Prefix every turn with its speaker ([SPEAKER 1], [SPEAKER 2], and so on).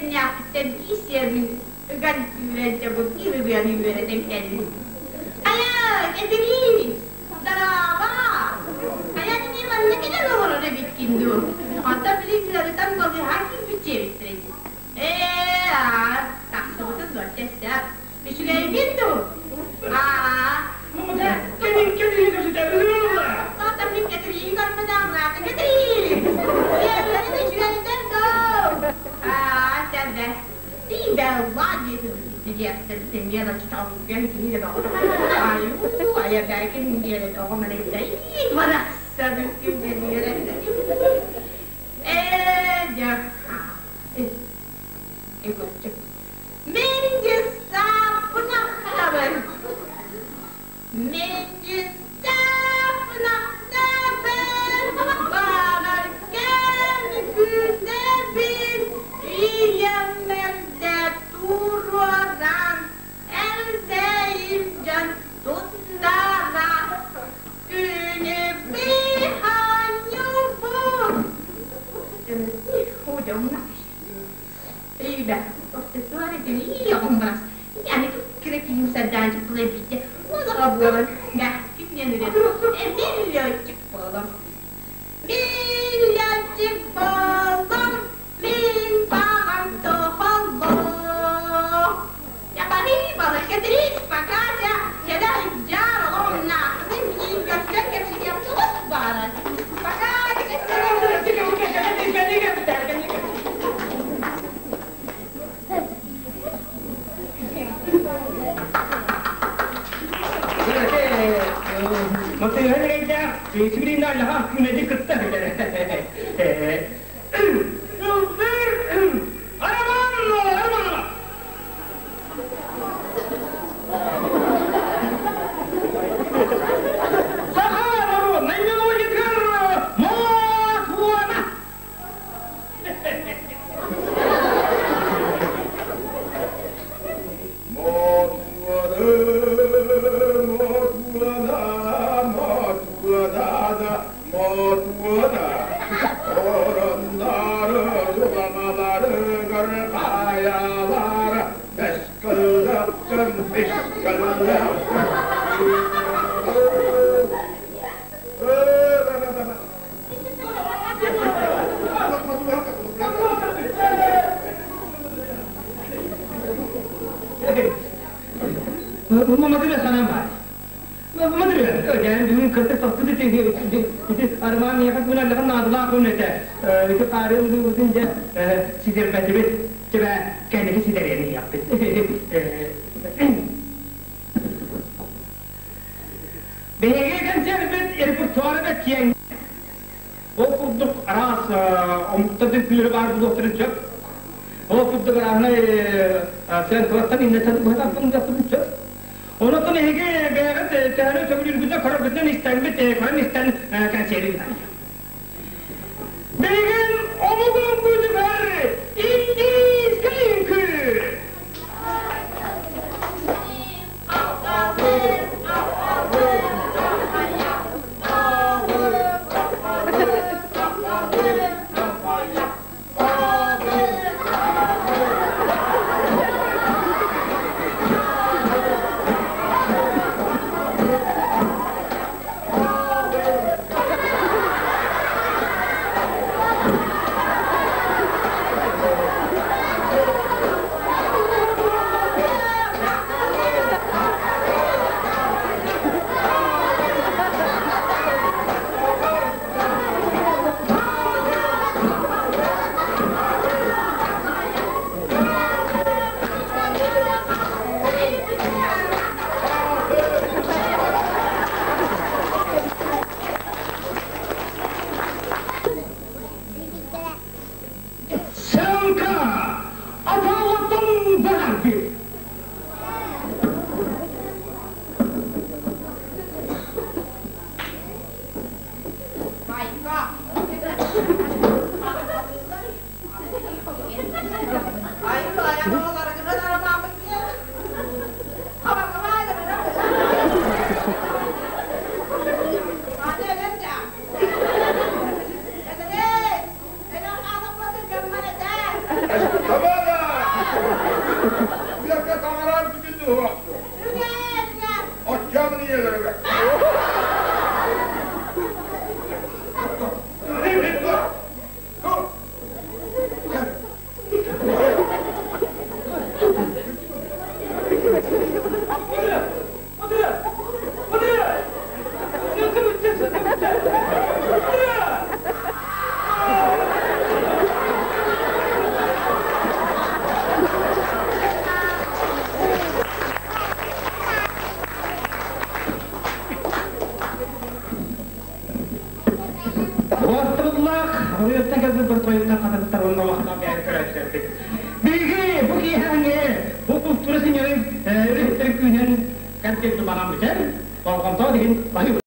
[SPEAKER 1] niya isya min ganti ca bu kiri biar ibere dem kelli. Aya, Catherine, daraba. Aya ni manne kita loro ne bikindu. Hatta bili tan bagi hakim biçevitre. Tak sebut bertesta. Bisugai bindu.
[SPEAKER 2] Catherine kasi tayo na.
[SPEAKER 1] Tapi Catherine kan madama, Catherine. Ya, ini bisugai tendo. Tanda. Tidak wajib dia tersedia dan tahu yang ini dah. Ayu, ayah berikan dia dah orang Malaysia. Ih, merasa mungkin dia dah. Dah. Ikut cek. Menjesa punya kabar. Menjesa punya kabar. Bagarkan kudabin. Ia mendeturoran. Elseim jantundara. Kuni bihan nyubur. Udah menangis. Iya, waktu itu hari ini iya ombas. Yani kira-kira sadar lebih. Masa bulan nggak kini ada. Bilyacık balım. Bilyacık balım. Min bağım tohullu. Yapani balık Catherine pakaya. Keda jar olna. Min göster kemik yaptığımız barat. Pakaya
[SPEAKER 2] Maksud saya kerja, sebenarnya lah aku nak kerja.
[SPEAKER 3] Come on! Bir dakika kameram tükündü o. Açacağım niye böyle?
[SPEAKER 2] Oraya kadar bir toyunda katılıklar onunla vakıta bir arkadaşlardık. Bilgi, bu kihange, bu kulturu sinyorin, ürettirik günden kalpiyetli bana biçer, tolkamta digin, bahi